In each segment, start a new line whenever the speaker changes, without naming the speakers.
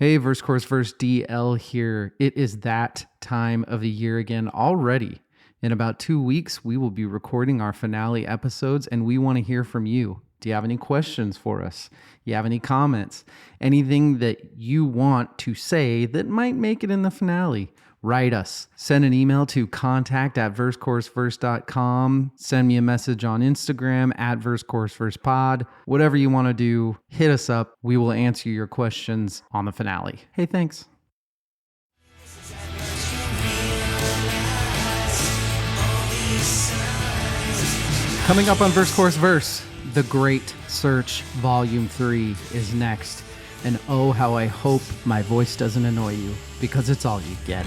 Hey, Verse Course Verse DL here. It is that time of the year again already. In about 2 weeks, we will be recording our finale episodes, and we want to hear from you. Do you have any questions for us? You have any comments? Anything that you want to say that might make it in the finale? Write us. Send an email to contact@versecourseverse.com. Send me a message on Instagram @versecourseversepod. Whatever you want to do, hit us up. We will answer your questions on the finale. Hey, thanks. Coming up on Verse Course Verse, The Great Search Volume 3 is next. And oh, how I hope my voice doesn't annoy you, because it's all you get.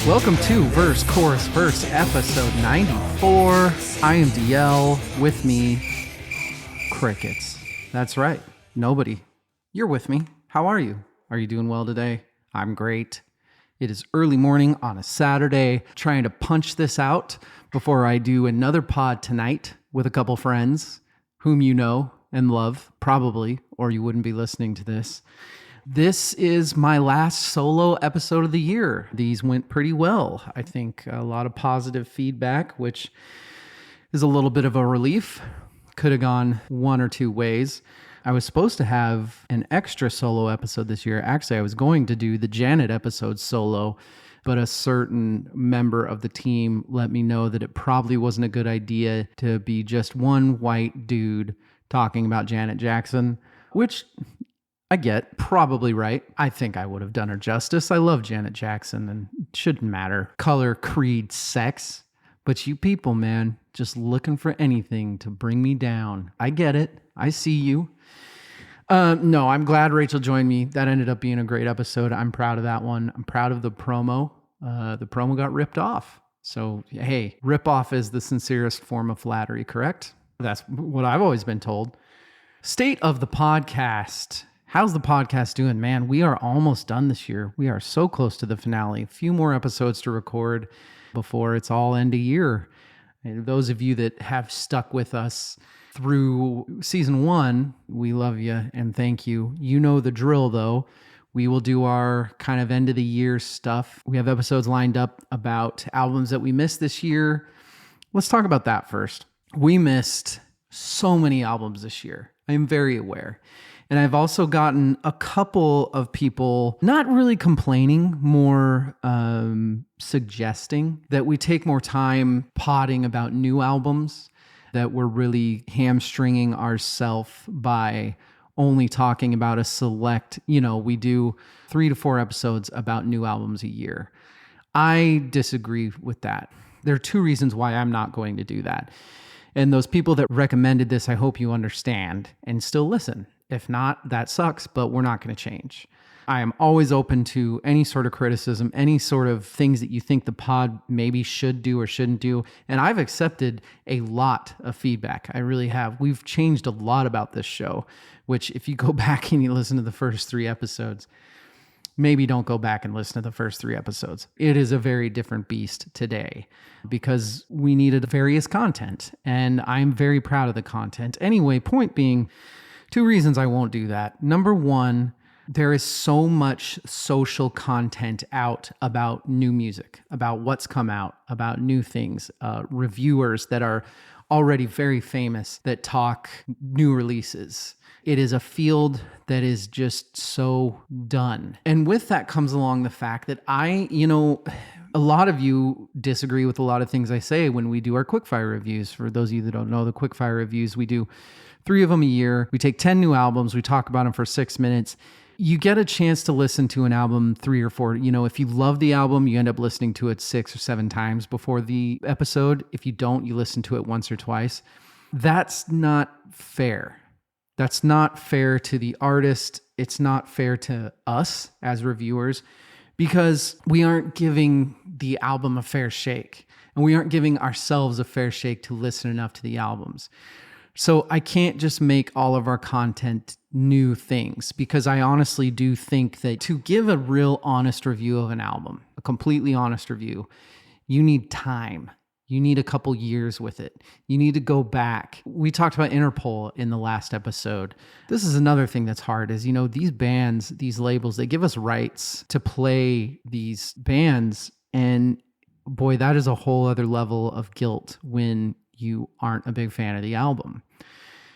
Welcome to Verse Course Verse, episode 94. I am DL. With me, crickets. That's right. Nobody. You're with me. How are you? Are you doing well today? I'm great. It is early morning on a Saturday, trying to punch this out before I do another pod tonight with a couple friends whom you know and love, probably, or you wouldn't be listening to this. This is my last solo episode of the year. These went pretty well. I think a lot of positive feedback, which is a little bit of a relief. Could have gone one or two ways. I was supposed to have an extra solo episode this year. Actually, I was going to do the Janet episode solo, but a certain member of the team let me know that it probably wasn't a good idea to be just one white dude talking about Janet Jackson, which I get, probably right. I think I would have done her justice. I love Janet Jackson, and it shouldn't matter color, creed, sex. But you people, man, just looking for anything to bring me down. I get it. I see you. No, I'm glad Rachel joined me. That ended up being a great episode. I'm proud of that one. I'm proud of the promo. The promo got ripped off. So, hey, rip off is the sincerest form of flattery, correct? That's what I've always been told. State of the podcast. How's the podcast doing? Man, we are almost done this year. We are so close to the finale. A few more episodes to record before it's all end of year. And those of you that have stuck with us through season 1, we love you and thank you. You know the drill, though. We will do our kind of end of the year stuff. We have episodes lined up about albums that we missed this year. Let's talk about that first. We missed so many albums this year. I am very aware. And I've also gotten a couple of people not really complaining, more suggesting that we take more time podding about new albums, that we're really hamstringing ourselves by only talking about a select, we do 3 to 4 episodes about new albums a year. I disagree with that. There are 2 reasons why I'm not going to do that. And those people that recommended this, I hope you understand and still listen. If not, that sucks, but we're not going to change. I am always open to any sort of criticism, any sort of things that you think the pod maybe should do or shouldn't do. And I've accepted a lot of feedback. I really have. We've changed a lot about this show, which if you go back and you listen to the first 3 episodes, maybe don't go back and listen to the first 3 episodes. It is a very different beast today because we needed various content, and I'm very proud of the content. Anyway, point being, 2 reasons I won't do that. Number 1, there is so much social content out about new music, about what's come out, about new things, reviewers that are already very famous that talk new releases. It is a field that is just so done. And with that comes along the fact that a lot of you disagree with a lot of things I say when we do our quickfire reviews. For those of you that don't know, the quickfire reviews, we do 3 of them a year. We take 10 new albums. We talk about them for 6 minutes. You get a chance to listen to an album 3 or 4. If you love the album, you end up listening to it 6 or 7 times before the episode. If you don't, you listen to it once or twice. That's not fair. That's not fair to the artist. It's not fair to us as reviewers because we aren't giving the album a fair shake and we aren't giving ourselves a fair shake to listen enough to the albums. So I can't just make all of our content new things, because I honestly do think that to give a real honest review of an album, a completely honest review, you need time. You need a couple years with it. You need to go back. We talked about Interpol in the last episode. This is another thing that's hard is, these bands, these labels, they give us rights to play these bands. And boy, that is a whole other level of guilt when you aren't a big fan of the album.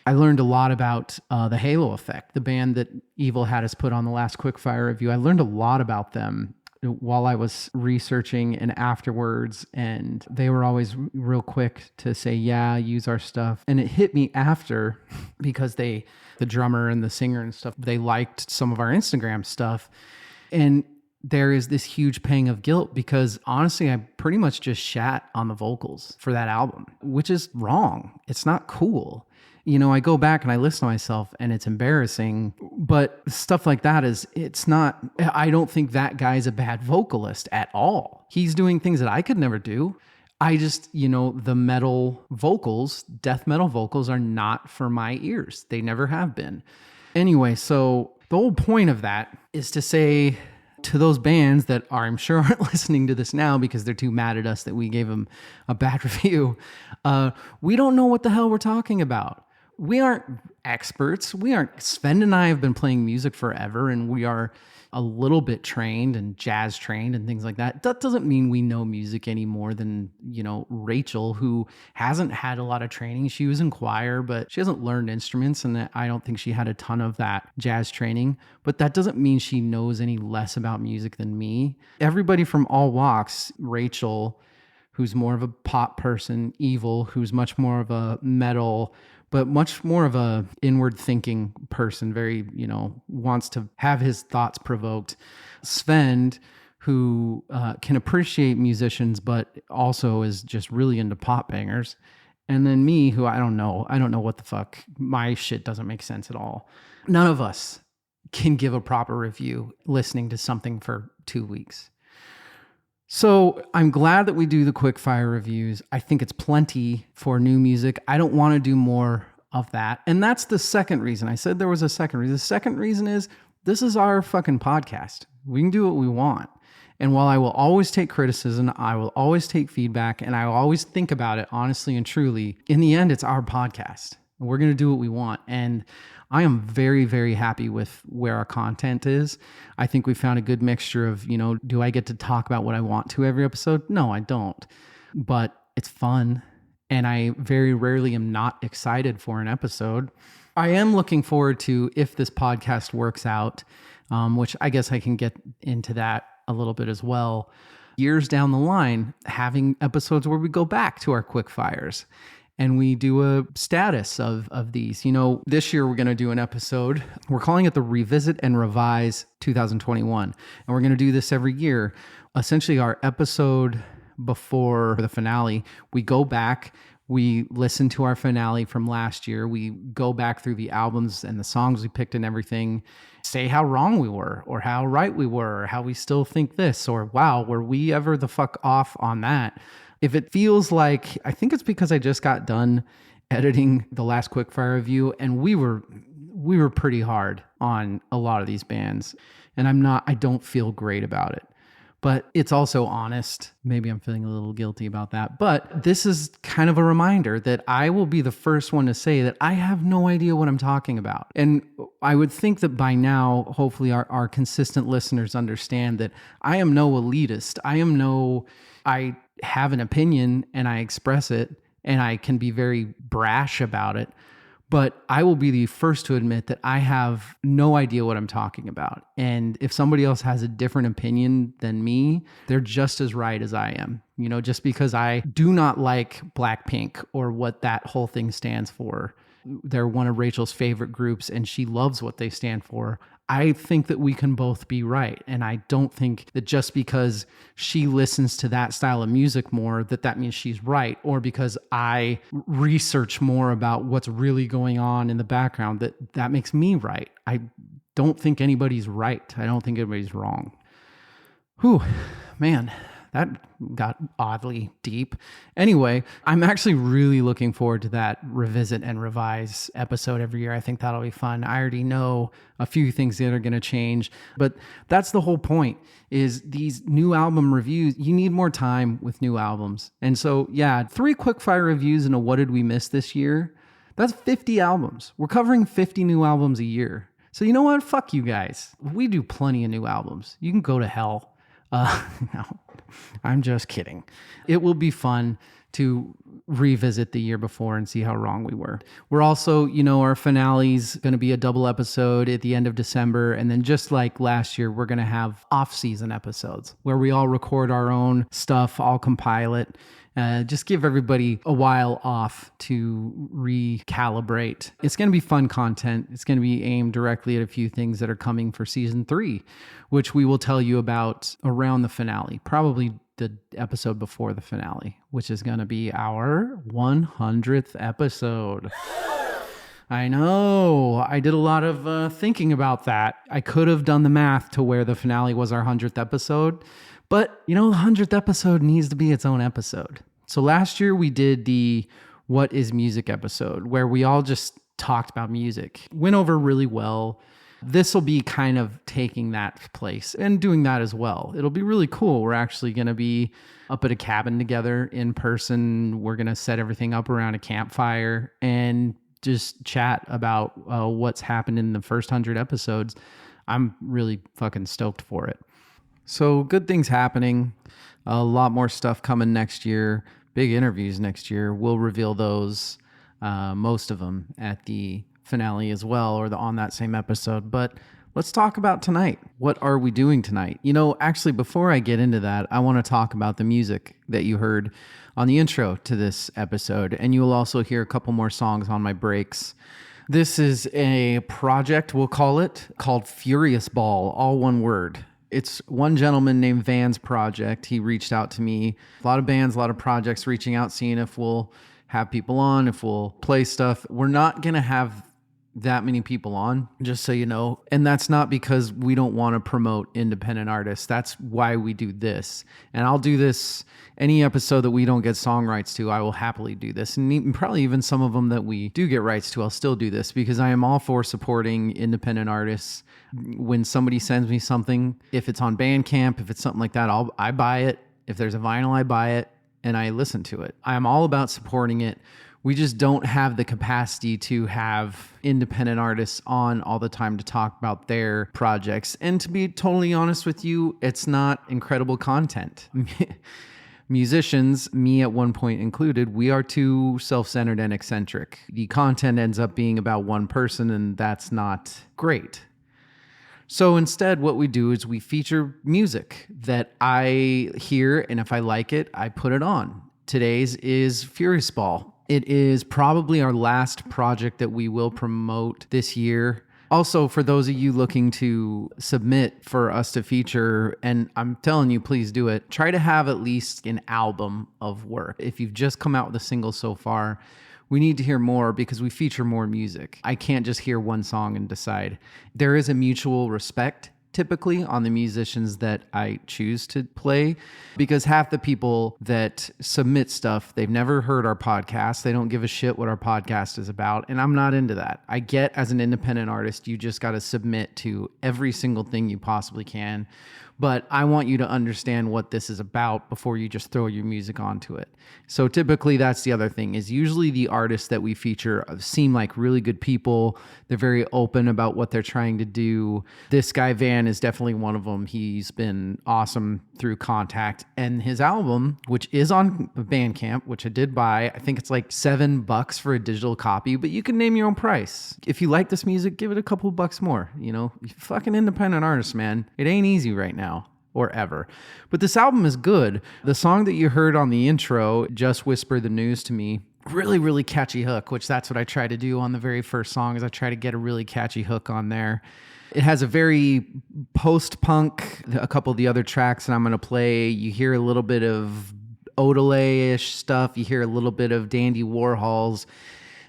I learned a lot about the Halo Effect, the band that Evil had us put on the last Quickfire review. I learned a lot about them while I was researching and afterwards, and they were always real quick to say, yeah, use our stuff. And it hit me after, because the drummer and the singer and stuff, they liked some of our Instagram stuff. And there is this huge pang of guilt, because honestly, I pretty much just shat on the vocals for that album, which is wrong. It's not cool. I go back and I listen to myself and it's embarrassing, but stuff like that I don't think that guy's a bad vocalist at all. He's doing things that I could never do. I just, the metal vocals, death metal vocals are not for my ears. They never have been. Anyway, so the whole point of that is to say to those bands that I'm sure aren't listening to this now because they're too mad at us that we gave them a bad review, we don't know what the hell we're talking about. We aren't experts. Sven and I have been playing music forever, and we are a little bit trained and jazz trained and things like that. That doesn't mean we know music any more than, Rachel, who hasn't had a lot of training. She was in choir, but she hasn't learned instruments, and I don't think she had a ton of that jazz training. But that doesn't mean she knows any less about music than me. Everybody from all walks, Rachel, who's more of a pop person, Evil, who's much more of a metal, but much more of a inward thinking person, very, wants to have his thoughts provoked. Sven, who can appreciate musicians, but also is just really into pop bangers. And then me, who I don't know what the fuck. My shit doesn't make sense at all. None of us can give a proper review listening to something for 2 weeks. So I'm glad that we do the quick fire reviews. I think it's plenty for new music. I don't want to do more of that. And that's the second reason. I said there was a second reason. The second reason is this is our fucking podcast. We can do what we want. And while I will always take criticism, I will always take feedback, and I will always think about it honestly and truly, in the end, it's our podcast. And we're going to do what we want. And I am very, very happy with where our content is. I think we found a good mixture of, do I get to talk about what I want to every episode? No, I don't. But it's fun. And I very rarely am not excited for an episode. I am looking forward to, if this podcast works out, which I guess I can get into that a little bit as well, years down the line, having episodes where we go back to our quick fires and we do a status of these. This year we're going to do an episode. We're calling it the Revisit and Revise 2021. And we're going to do this every year. Essentially, our episode before the finale, we go back, we listen to our finale from last year. We go back through the albums and the songs we picked and everything, say how wrong we were or how right we were, or how we still think this, or wow, were we ever the fuck off on that? If it feels like, I think it's because I just got done editing the last Quickfire review, and we were pretty hard on a lot of these bands, and I don't feel great about it. But it's also honest. Maybe I'm feeling a little guilty about that. But this is kind of a reminder that I will be the first one to say that I have no idea what I'm talking about. And I would think that by now, hopefully our consistent listeners understand that I am no elitist. I have an opinion and I express it, and I can be very brash about it. But I will be the first to admit that I have no idea what I'm talking about. And if somebody else has a different opinion than me, they're just as right as I am. Just because I do not like Blackpink or what that whole thing stands for. They're one of Rachel's favorite groups and she loves what they stand for. I think that we can both be right. And I don't think that just because she listens to that style of music more, that means she's right. Or because I research more about what's really going on in the background, that makes me right. I don't think anybody's right. I don't think anybody's wrong. Whew, man, That got oddly deep. Anyway, I'm actually really looking forward to that revisit and revise episode every year. I think that'll be fun. I already know a few things that are going to change, but that's the whole point is these new album reviews. You need more time with new albums. And so, yeah, 3 quickfire reviews and a what did we miss this year? That's 50 albums. We're covering 50 new albums a year. So you know what? Fuck you guys. We do plenty of new albums. You can go to hell. No, I'm just kidding. It will be fun to revisit the year before and see how wrong we were. We're also, our finale's going to be a double episode at the end of December. And then just like last year, we're going to have off-season episodes where we all record our own stuff, all compile it. Just give everybody a while off to recalibrate. It's going to be fun content. It's going to be aimed directly at a few things that are coming for season 3, which we will tell you about around the finale, probably the episode before the finale, which is going to be our 100th episode. I know. I did a lot of thinking about that. I could have done the math to where the finale was our 100th episode. But, the 100th episode needs to be its own episode. So last year we did the What is Music episode where we all just talked about music. Went over really well. This will be kind of taking that place and doing that as well. It'll be really cool. We're actually going to be up at a cabin together in person. We're going to set everything up around a campfire and just chat about what's happened in the first 100 episodes. I'm really fucking stoked for it. So good things happening, a lot more stuff coming next year, big interviews next year. We'll reveal those, most of them at the finale as well, or on that same episode. But let's talk about tonight. What are we doing tonight? Actually, before I get into that, I want to talk about the music that you heard on the intro to this episode. And you will also hear a couple more songs on my breaks. This is a project, we'll call it, called furiousBall, all one word. It's one gentleman named Van's project. He reached out to me. A lot of bands, a lot of projects reaching out, seeing if we'll have people on, if we'll play stuff. We're not going to have that many people on, just so you know. And that's not because we don't want to promote independent artists. That's why we do this. And I'll do this any episode that we don't get song rights to. I will happily do this. And probably even some of them that we do get rights to, I'll still do this because I am all for supporting independent artists. When somebody sends me something, if it's on Bandcamp, if it's something like that, I buy it. If there's a vinyl, I buy it and I listen to it. I'm all about supporting it. We just don't have the capacity to have independent artists on all the time to talk about their projects. And to be totally honest with you, it's not incredible content. Musicians, me at one point included, we are too self-centered and eccentric. The content ends up being about one person, and that's not great. So instead, what we do is we feature music that I hear, and if I like it, I put it on. Today's is furiousBall. It is probably our last project that we will promote this year. Also, for those of you looking to submit for us to feature, and I'm telling you, please do it, try to have at least an album of work. If you've just come out with a single so far, we need to hear more because we feature more music. I can't just hear one song and decide. There is a mutual respect typically on the musicians that I choose to play, because half the people that submit stuff, they've never heard our podcast. They don't give a shit what our podcast is about. And I'm not into that. I get, as an independent artist, you just got to submit to every single thing you possibly can. But I want you to understand what this is about before you just throw your music onto it. So typically that's the other thing, is usually the artists that we feature seem like really good people. They're very open about what they're trying to do. This guy Van is definitely one of them. He's been awesome through contact. And his album, which is on Bandcamp, which I did buy, I think it's like $7 for a digital copy, but you can name your own price. If you like this music, give it a couple bucks more. You fucking independent artists, man. It ain't easy right now. Or ever. But this album is good. The song that you heard on the intro, Just Whisper the News to Me, really, really catchy hook, which that's what I try to do on the very first song, is I try to get a really catchy hook on there. It has a very post-punk, a couple of the other tracks that I'm going to play. You hear a little bit of Odelay-ish stuff. You hear a little bit of Dandy Warhol's.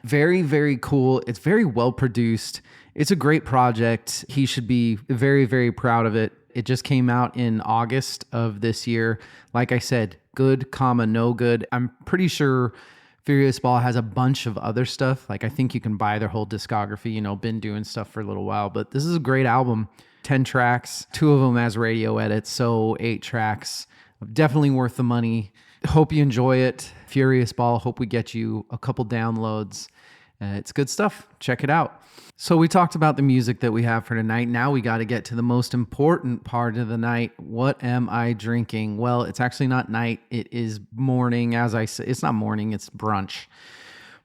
Very, very cool. It's very well produced. It's a great project. He should be very, very proud of it. It just came out in August of this year. Like I said, good, no good. I'm pretty sure furiousBall has a bunch of other stuff. Like I think you can buy their whole discography, been doing stuff for a little while, but this is a great album. 10 tracks, 2 of them as radio edits, so 8 tracks. Definitely worth the money. Hope you enjoy it. furiousBall, hope we get you a couple downloads. It's good stuff. Check it out. So we talked about the music that we have for tonight. Now we got to get to the most important part of the night. What am I drinking? Well, it's actually not night. It is morning. As I said, it's not morning, it's brunch.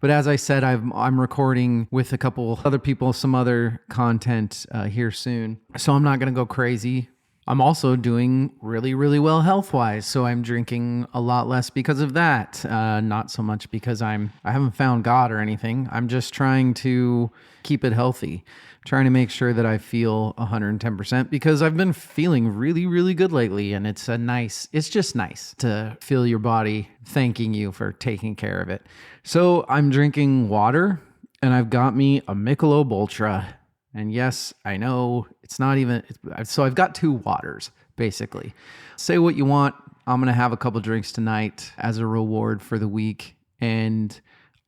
But as I said, I'm recording with a couple other people, some other content here soon. So I'm not going to go crazy. I'm also doing really, really well health-wise, so I'm drinking a lot less because of that. Not so much because I haven't found God or anything. I'm just trying to keep it healthy, trying to make sure that I feel 110% because I've been feeling really, really good lately, and it's just nice to feel your body thanking you for taking care of it. So I'm drinking water, and I've got me a Michelob Ultra. And yes, I know it's not even, so I've got 2 waters, basically. Say what you want. I'm going to have a couple drinks tonight as a reward for the week, and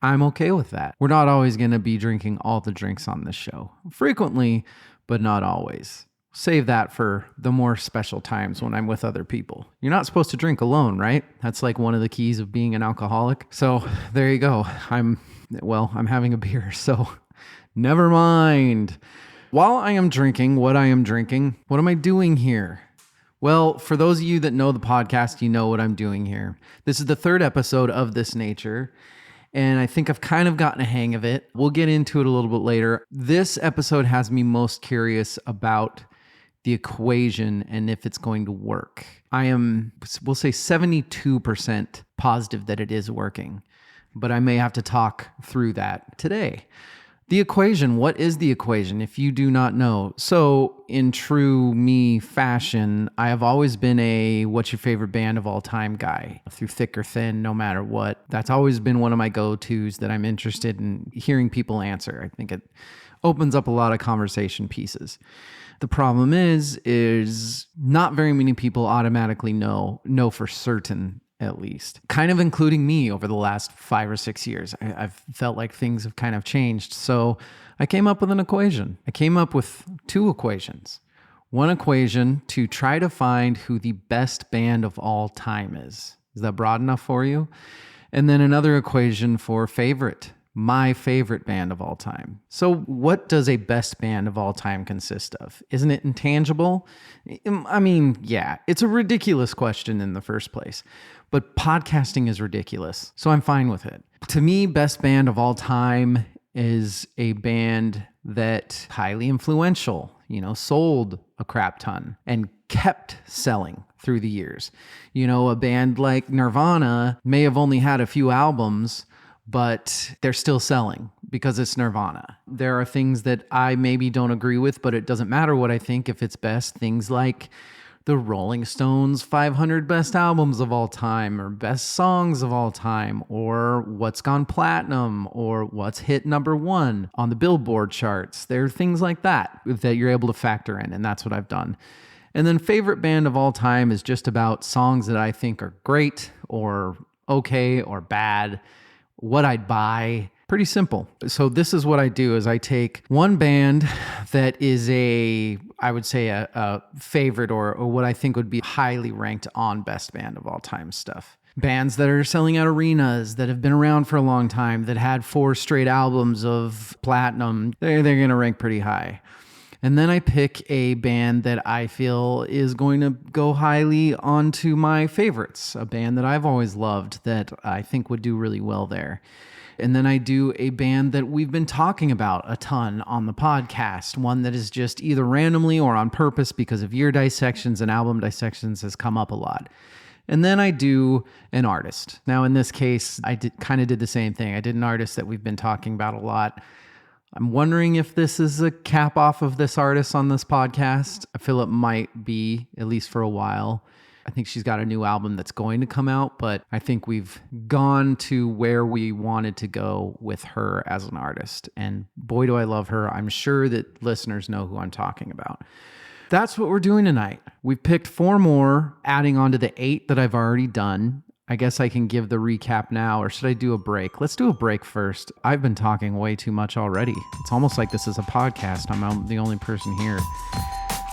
I'm okay with that. We're not always going to be drinking all the drinks on this show. Frequently, but not always. Save that for the more special times when I'm with other people. You're not supposed to drink alone, right? That's like one of the keys of being an alcoholic. So there you go. I'm having a beer, so never mind. While I am drinking what I am drinking, what am I doing here? Well, for those of you that know the podcast, you know what I'm doing here. This is the 3rd episode of this nature, and I think I've kind of gotten a hang of it. We'll get into it a little bit later. This episode has me most curious about the equation and if it's going to work. I am, we'll say 72% positive that it is working, but I may have to talk through that today. The equation, what is the equation if you do not know? So in true me fashion, I have always been a what's your favorite band of all time guy through thick or thin, no matter what. That's always been one of my go-tos that I'm interested in hearing people answer. I think it opens up a lot of conversation pieces. The problem is not very many people automatically know for certain, at least, kind of including me over the last 5 or 6 years. I've felt like things have kind of changed. So I came up with an equation. I came up with 2 equations. One equation to try to find who the best band of all time is. Is that broad enough for you? And then another equation for my favorite band of all time. So what does a best band of all time consist of? Isn't it intangible? I mean, yeah, it's a ridiculous question in the first place, but podcasting is ridiculous, so I'm fine with it. To me, best band of all time is a band that highly influential, sold a crap ton and kept selling through the years. A band like Nirvana may have only had a few albums, but they're still selling because it's Nirvana. There are things that I maybe don't agree with, but it doesn't matter what I think if it's best. Things like the Rolling Stones 500 best albums of all time, or best songs of all time, or what's gone platinum, or what's hit number 1 on the Billboard charts. There are things like that you're able to factor in, and that's what I've done. And then favorite band of all time is just about songs that I think are great or okay or bad, what I'd buy. Pretty simple. So this is what I do is I take one band that is I would say a favorite or what I think would be highly ranked on best band of all time stuff. Bands that are selling out arenas, that have been around for a long time, that had 4 straight albums of platinum, they're going to rank pretty high. And then I pick a band that I feel is going to go highly onto my favorites, a band that I've always loved that I think would do really well there. And then I do a band that we've been talking about a ton on the podcast, one that is just either randomly or on purpose because of year dissections and album dissections has come up a lot. And then I do an artist. Now, in this case, I kind of did the same thing. I did an artist that we've been talking about a lot. I'm wondering if this is a cap off of this artist on this podcast. I feel it might be, at least for a while. I think she's got a new album that's going to come out, but I think we've gone to where we wanted to go with her as an artist. And boy, do I love her. I'm sure that listeners know who I'm talking about. That's what we're doing tonight. We've picked 4 more, adding on to the 8 that I've already done. I guess I can give the recap now, or should I do a break? Let's do a break first. I've been talking way too much already. It's almost like this is a podcast. I'm the only person here.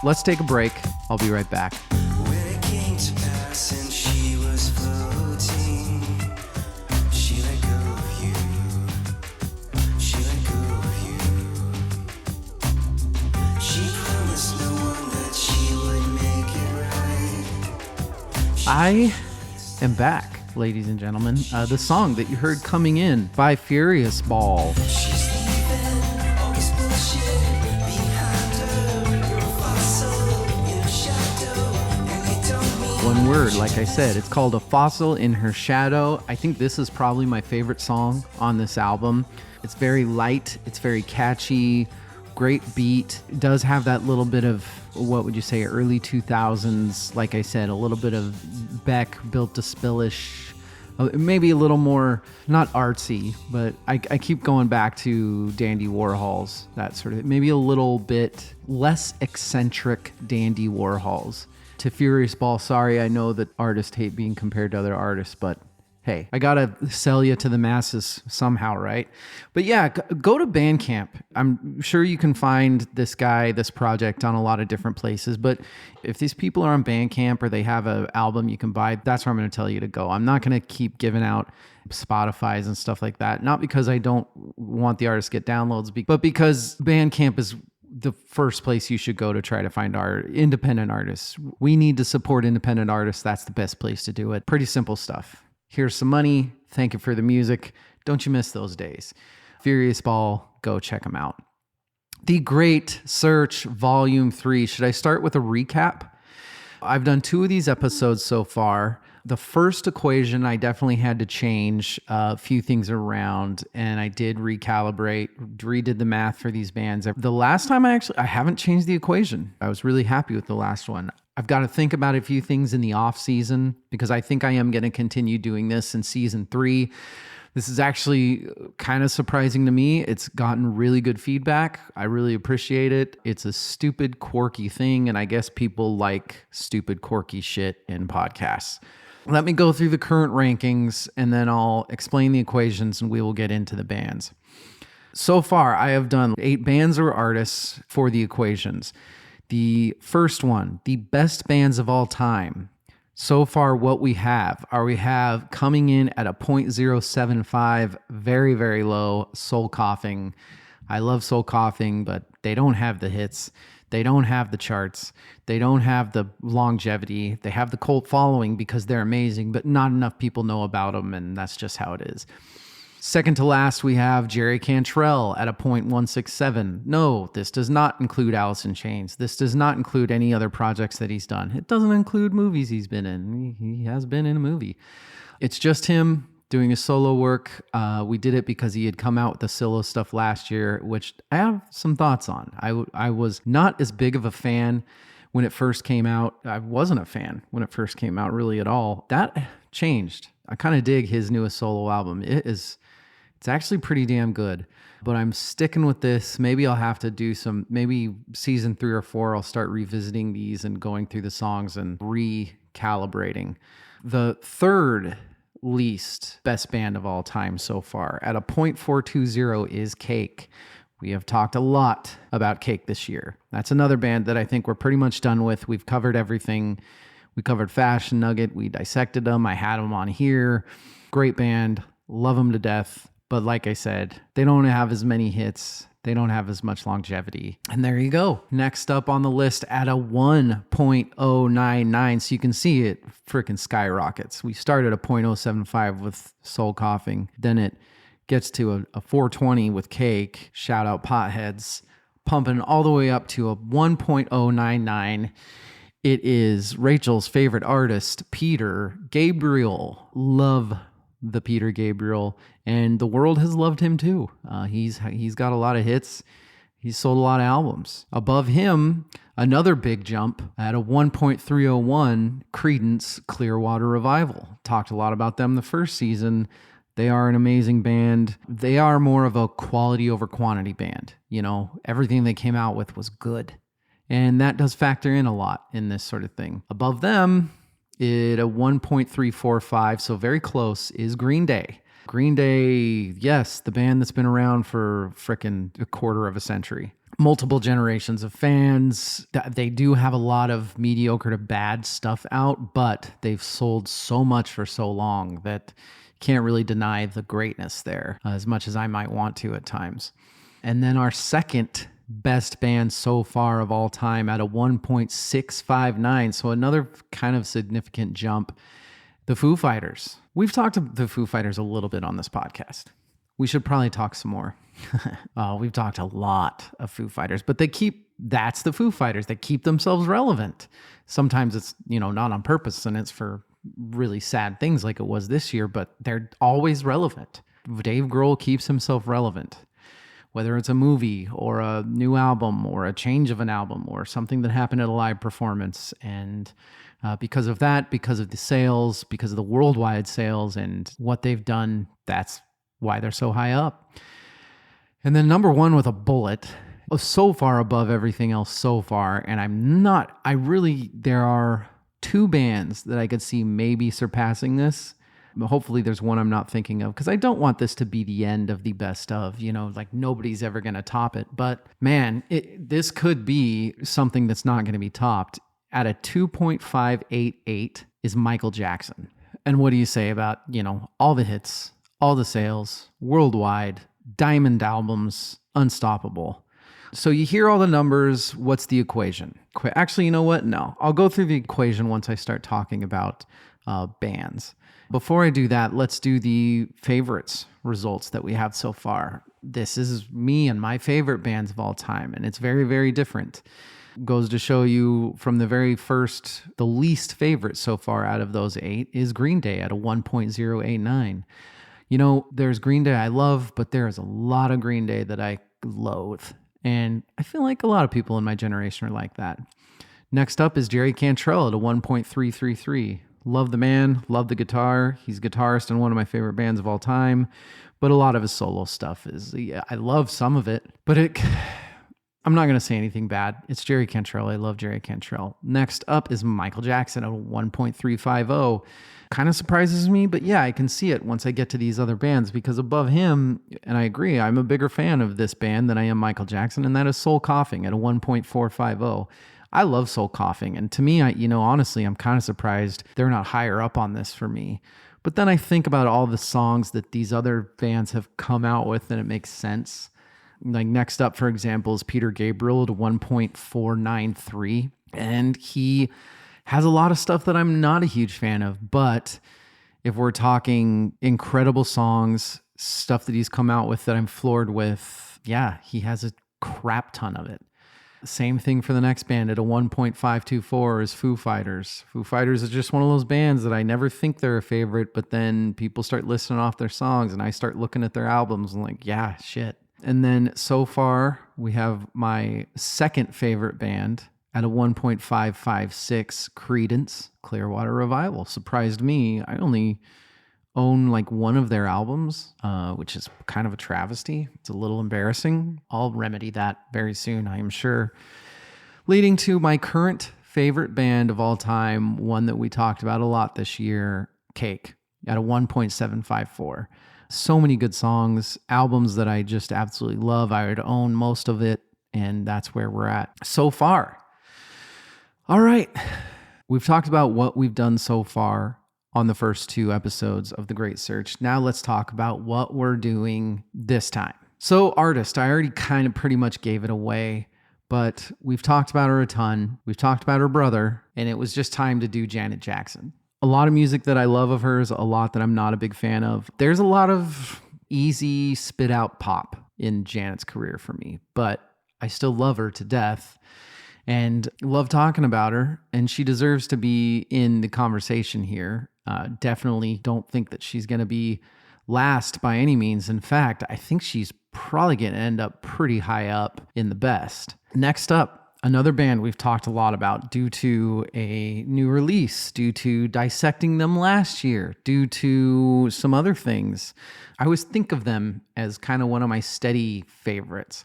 Let's take a break. I'll be right back.
When it came to pass and she was floating, she let go of you. She let go of you. She promised no one that she would make it right.
I am back, ladies and gentlemen. The song that you heard coming in by furiousBall.
She's leaving, always bullshit behind her. You're a fossil in her shadow, and you don't mean
One word, like I said, it's called A Fossil in Her Shadow. I think this is probably my favorite song on this album. It's very light, it's very catchy, great beat. It does have that little bit of, what would you say, early 2000s, like I said, a little bit of Beck, Built to Spill-ish, maybe a little more, not artsy, but I keep going back to Dandy Warhols, that sort of, maybe a little bit less eccentric Dandy Warhols. To furiousBall, sorry, I know that artists hate being compared to other artists, but hey, I gotta sell you to the masses somehow, right? But yeah, go to Bandcamp. I'm sure you can find this guy, this project on a lot of different places. But if these people are on Bandcamp or they have an album you can buy, that's where I'm gonna tell you to go. I'm not gonna keep giving out Spotify's and stuff like that. Not because I don't want the artists to get downloads, but because Bandcamp is the first place you should go to try to find our independent artists. We need to support independent artists. That's the best place to do it. Pretty simple stuff. Here's some money. Thank you for the music. Don't you miss those days. furiousBall, go check them out. The Great Search Volume 3. Should I start with a recap? I've done 2 of these episodes so far. The first equation, I definitely had to change a few things around, and I did recalibrate, redid the math for these bands. The last time I haven't changed the equation. I was really happy with the last one. I've got to think about a few things in the off season because I think I am going to continue doing this in season 3. This is actually kind of surprising to me. It's gotten really good feedback. I really appreciate it. It's a stupid, quirky thing, and I guess people like stupid, quirky shit in podcasts. Let me go through the current rankings, and then I'll explain the equations, and we will get into the bands. So far, I have done 8 bands or artists for the equations. The first one, the best bands of all time. So far, what we have coming in at a 0.075, very, very low, Soul Coughing. I love Soul Coughing, but they don't have the hits. They don't have the charts. They don't have the longevity. They have the cult following because they're amazing, but not enough people know about them, and that's just how it is. Second to last, we have Jerry Cantrell at a 0.167. No, this does not include Alice in Chains. This does not include any other projects that he's done. It doesn't include movies he's been in. He has been in a movie. It's just him doing his solo work. We did it because he had come out with the solo stuff last year, which I have some thoughts on. I was not as big of a fan when it first came out. I wasn't a fan when it first came out really at all. That changed. I kind of dig his newest solo album. It's actually pretty damn good, but I'm sticking with this. Maybe I'll have to do maybe season 3 or 4, I'll start revisiting these and going through the songs and recalibrating. The third least best band of all time so far at a 0.420 is Cake. We have talked a lot about Cake this year. That's another band that I think we're pretty much done with. We've covered everything. We covered Fashion Nugget. We dissected them. I had them on here. Great band. Love them to death. But like I said, they don't have as many hits. They don't have as much longevity. And there you go. Next up on the list at a 1.099. So you can see it freaking skyrockets. We started at 0.075 with Soul Coughing. Then it gets to a 420 with Cake. Shout out Potheads. Pumping all the way up to a 1.099. It is Rachel's favorite artist, Peter Gabriel. Love the Peter Gabriel, and the world has loved him too. He's got a lot of hits. He's sold a lot of albums. Above him, another big jump at a 1.301, Creedence Clearwater Revival. Talked a lot about them the first season. They are an amazing band. They are more of a quality over quantity band. You know, everything they came out with was good. And that does factor in a lot in this sort of thing. Above them, at a 1.345, so very close, is Green Day. Green Day, yes, the band that's been around for frickin' a quarter of a century. Multiple generations of fans. They do have a lot of mediocre to bad stuff out, but they've sold so much for so long that you can't really deny the greatness there, as much as I might want to at times. And then our second best band so far of all time at a 1.659, so another kind of significant jump, the Foo Fighters. We've talked to the Foo Fighters a little bit on this podcast. We should probably talk some more. We've talked a lot of Foo Fighters, but that's the Foo Fighters. They keep themselves relevant. Sometimes it's, not on purpose and it's for really sad things like it was this year, but they're always relevant. Dave Grohl keeps himself relevant. Whether it's a movie or a new album or a change of an album or something that happened at a live performance. And because of that, because of the sales, because of the worldwide sales and what they've done, that's why they're so high up. And then number one with a bullet, so far above everything else so far. And there are two bands that I could see maybe surpassing this. Hopefully there's one I'm not thinking of, because I don't want this to be the end of the best of, like nobody's ever going to top it. But man, this could be something that's not going to be topped. At a 2.588 is Michael Jackson. And what do you say about, all the hits, all the sales, worldwide, diamond albums, unstoppable. So you hear all the numbers. What's the equation? Actually, you know what? No, I'll go through the equation once I start talking about bands. Before I do that, let's do the favorites results that we have so far. This is me and my favorite bands of all time, and it's very, very different. Goes to show you from the very first, the least favorite so far out of those 8 is Green Day at a 1.089. There's Green Day I love, but there is a lot of Green Day that I loathe. And I feel like a lot of people in my generation are like that. Next up is Jerry Cantrell at a 1.333. Love the man, love the guitar. He's a guitarist in one of my favorite bands of all time. But a lot of his solo stuff I love some of it, but I'm not going to say anything bad. It's Jerry Cantrell. I love Jerry Cantrell. Next up is Michael Jackson at 1.350. Kind of surprises me, but yeah, I can see it once I get to these other bands, because above him, and I agree, I'm a bigger fan of this band than I am Michael Jackson, and that is Soul Coughing at a 1.450. I love Soul Coughing, and to me, honestly, I'm kind of surprised they're not higher up on this for me. But then I think about all the songs that these other bands have come out with, and it makes sense. Like next up, for example, is Peter Gabriel at 1.493. And he has a lot of stuff that I'm not a huge fan of. But if we're talking incredible songs, stuff that he's come out with that I'm floored with, yeah, he has a crap ton of it. Same thing for the next band at a 1.524 is Foo Fighters. Foo Fighters is just one of those bands that I never think they're a favorite, but then people start listing off their songs and I start looking at their albums and like, yeah, shit. And then so far we have my second favorite band at a 1.556, Creedence Clearwater Revival. Surprised me. I only own like one of their albums, which is kind of a travesty. It's a little embarrassing. I'll remedy that very soon, I am sure. Leading to my current favorite band of all time, one that we talked about a lot this year, Cake, at a 1.754. So many good songs, albums that I just absolutely love. I would own most of it, and that's where we're at so far. All right. We've talked about what we've done so far on the first 2 episodes of The Great Search. Now let's talk about what we're doing this time. So artist, I already kind of pretty much gave it away, but we've talked about her a ton. We've talked about her brother, and it was just time to do Janet Jackson. A lot of music that I love of hers, a lot that I'm not a big fan of. There's a lot of easy spit out pop in Janet's career for me, but I still love her to death and love talking about her, and she deserves to be in the conversation here. Definitely don't think that she's going to be last by any means. In fact, I think she's probably going to end up pretty high up in the best. Next up, another band we've talked a lot about due to a new release, due to dissecting them last year, due to some other things. I always think of them as kind of one of my steady favorites.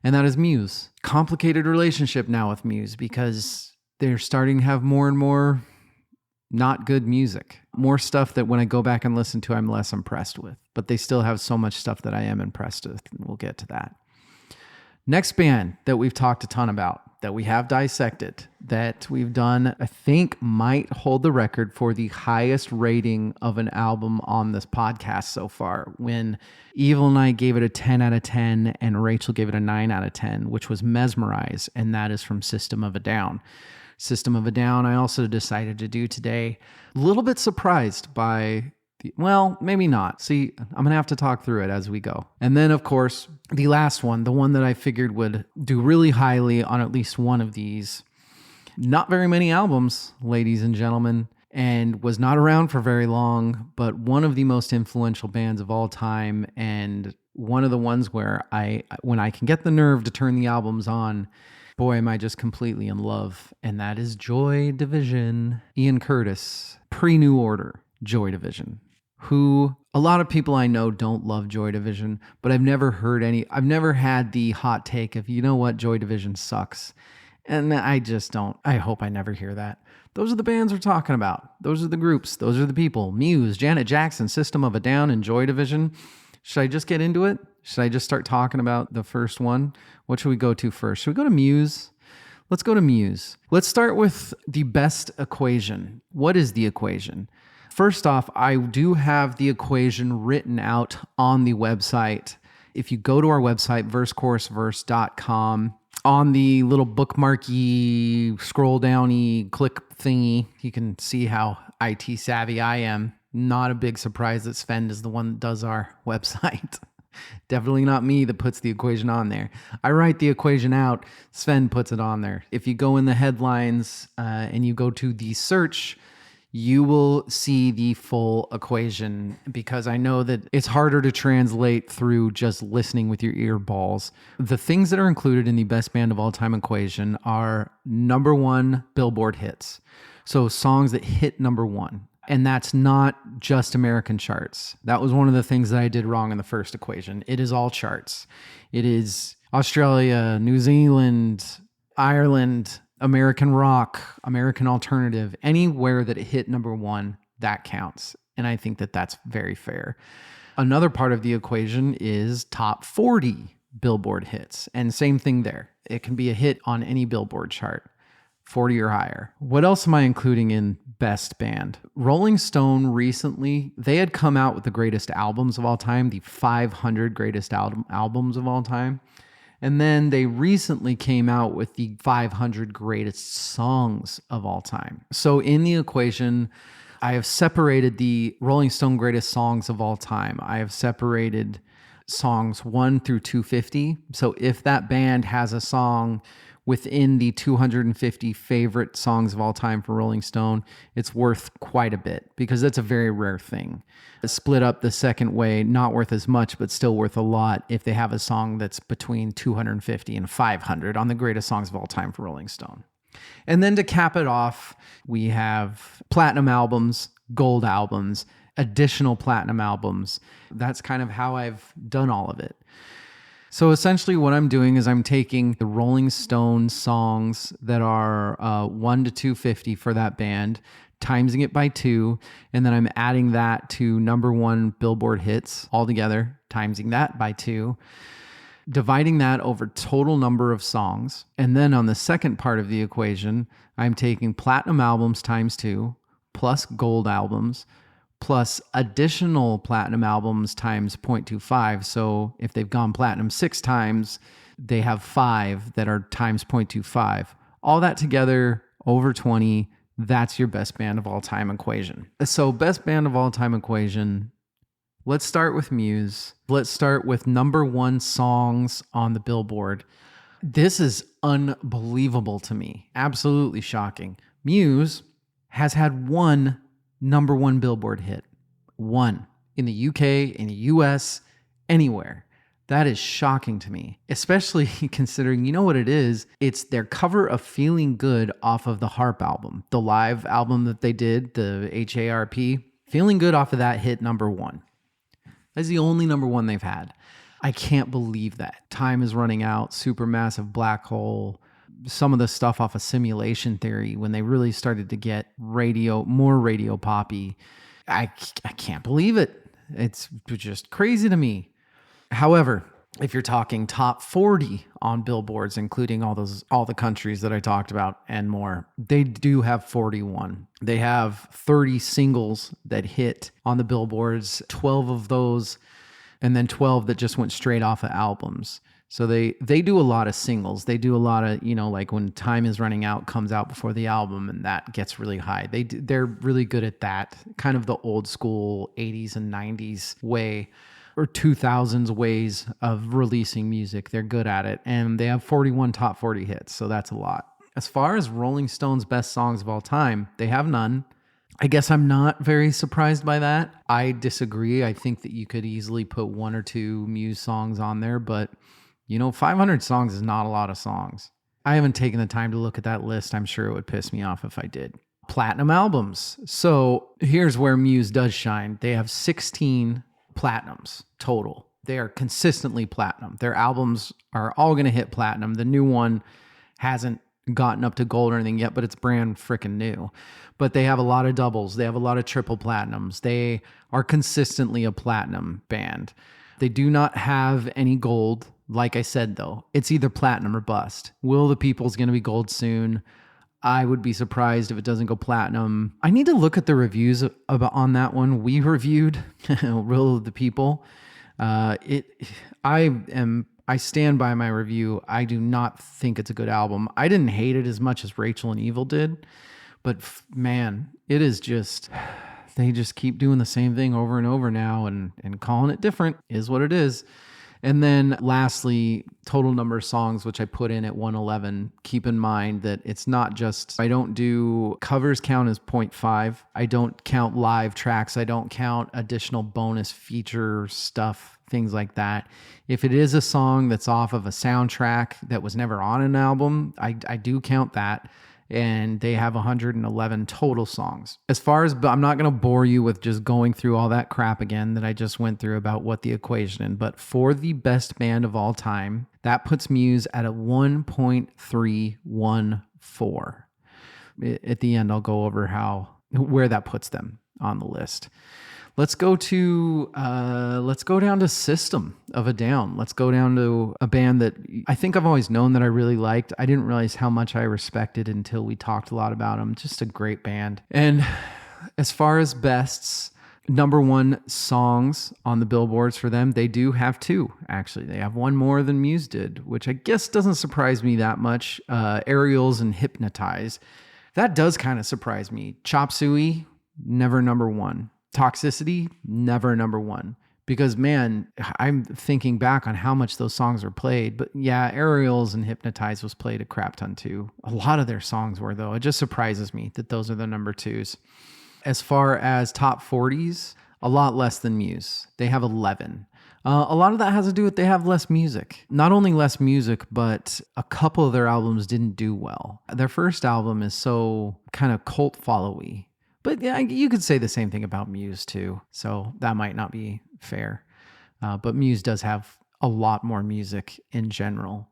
and that is Muse. Complicated relationship now with Muse because they're starting to have more and more not good music. More stuff that when I go back and listen to, I'm less impressed with. But they still have so much stuff that I am impressed with, and we'll get to that. Next band that we've talked a ton about, that we have dissected, that we've done, I think might hold the record for the highest rating of an album on this podcast so far, when Evil and I gave it a 10 out of 10 and Rachel gave it a 9 out of 10, which was Mesmerize, and that is from System of a Down. System of a Down, I also decided to do today. A little bit surprised by well, maybe not. See, I'm going to have to talk through it as we go. And then, of course, the last one, the one that I figured would do really highly on at least one of these. Not very many albums, ladies and gentlemen, and was not around for very long, but one of the most influential bands of all time, and one of the ones where when I can get the nerve to turn the albums on, boy, am I just completely in love. And that is Joy Division. Ian Curtis, pre-New Order, Joy Division. Who a lot of people I know don't love Joy Division, but I've never had the hot take of, you know what, Joy Division sucks. And I just don't. I hope I never hear that. Those are the bands we're talking about. Those are the groups. Those are the people. Muse, Janet Jackson, System of a Down, and Joy Division. Should I just get into it? Should I just start talking about the first one? What should we go to first? Should we go to Muse? Let's go to Muse. Let's start with the best equation. What is the equation? First off, I do have the equation written out on the website. If you go to our website, versechorussverse.com, on the little bookmarky, scroll downy, click thingy, you can see how IT savvy I am. Not a big surprise that Sven is the one that does our website. Definitely not me that puts the equation on there. I write the equation out, Sven puts it on there. If you go in the headlines and you go to the search, you will see the full equation, because I know that it's harder to translate through just listening with your ear balls. The things that are included in the best band of all time equation are number one Billboard hits. So songs that hit number one. And that's not just American charts. That was one of the things that I did wrong in the first equation. It is all charts. It is Australia, New Zealand, Ireland, American rock, American alternative, anywhere that it hit number one, that counts. And I think that that's very fair. Another part of the equation is top 40 Billboard hits. And same thing there. It can be a hit on any Billboard chart, 40 or higher. What else am I including in best band? Rolling Stone recently, they had come out with the greatest albums of all time, the 500 greatest albums of all time. And then they recently came out with the 500 greatest songs of all time. So in the equation, I have separated the Rolling Stone greatest songs of all time. I have separated songs 1 through 250. So if that band has a song within the 250 favorite songs of all time for Rolling Stone, it's worth quite a bit, because that's a very rare thing. Split up the second way, not worth as much, but still worth a lot if they have a song that's between 250 and 500 on the greatest songs of all time for Rolling Stone. And then to cap it off, we have platinum albums, gold albums, additional platinum albums. That's kind of how I've done all of it. So essentially what I'm doing is I'm taking the Rolling Stone songs that are 1 to 250 for that band, timesing it by 2, and then I'm adding that to number one Billboard hits altogether, timesing that by 2, dividing that over total number of songs. And then on the second part of the equation, I'm taking platinum albums times 2 plus gold albums plus additional platinum albums times 0.25. So if they've gone platinum 6 times, they have 5 that are times 0.25. All that together over 20, that's your best band of all time equation. So best band of all time equation, let's start with Muse. Let's start with number one songs on the Billboard. This is unbelievable to me. Absolutely shocking. Muse has had one number one Billboard hit. One. In the UK, in the US, anywhere. That is shocking to me, especially considering, you know what it is? It's their cover of Feeling Good off of the Harp album, the live album that they did, the HARP. Feeling Good off of that hit number one. That's the only number one they've had. I can't believe that. Time is running out, supermassive black hole. Some of the stuff off of Simulation Theory, when they really started to get more radio poppy, I can't believe it. It's just crazy to me. However, if you're talking top 40 on billboards, including all the countries that I talked about and more, they do have 41. They have 30 singles that hit on the billboards, 12 of those, and then 12 that just went straight off of albums. So they do a lot of singles. They do a lot of, like when Time Is Running Out comes out before the album, and that gets really high. They're really good at that, kind of the old school 80s and 90s way, or 2000s ways of releasing music. They're good at it, and they have 41 top 40 hits, so that's a lot. As far as Rolling Stone's best songs of all time, they have none. I guess I'm not very surprised by that. I disagree. I think that you could easily put one or two Muse songs on there, but 500 songs is not a lot of songs. I haven't taken the time to look at that list. I'm sure it would piss me off if I did. Platinum albums. So here's where Muse does shine. They have 16 platinums total. They are consistently platinum. Their albums are all going to hit platinum. The new one hasn't gotten up to gold or anything yet, but it's brand freaking new. But they have a lot of doubles. They have a lot of triple platinums. They are consistently a platinum band. They do not have any gold. Like I said, though, it's either platinum or bust. Will the People's going to be gold soon? I would be surprised if it doesn't go platinum. I need to look at the reviews on that one. We reviewed Will of the People. I stand by my review. I do not think it's a good album. I didn't hate it as much as Rachel and Evil did, but man, it is just, they just keep doing the same thing over and over now, and calling it different is what it is. And then lastly, total number of songs, which I put in at 111. Keep in mind that it's not just, I don't do covers count as 0.5. I don't count live tracks. I don't count additional bonus feature stuff, things like that. If it is a song that's off of a soundtrack that was never on an album, I do count that. And they have 111 total songs. As far as, I'm not going to bore you with just going through all that crap again that I just went through about what the equation is, but for the best band of all time, that puts Muse at a 1.314. At the end, I'll go over where that puts them on the list. Let's go down to System of a Down. Let's go down to a band that I think I've always known that I really liked. I didn't realize how much I respected until we talked a lot about them. Just a great band. And as far as bests, number one songs on the billboards for them, they do have two, actually. They have one more than Muse did, which I guess doesn't surprise me that much. Aerials and Hypnotize. That does kind of surprise me. Chop Suey, never number one. Toxicity, never number one. Because, man, I'm thinking back on how much those songs were played. But yeah, Aerials and Hypnotize was played a crap ton too. A lot of their songs were, though. It just surprises me that those are the number twos. As far as top 40s, a lot less than Muse. They have 11. A lot of that has to do with they have less music. Not only less music, but a couple of their albums didn't do well. Their first album is so kind of cult followy. But yeah, you could say the same thing about Muse too. So that might not be fair. But Muse does have a lot more music in general.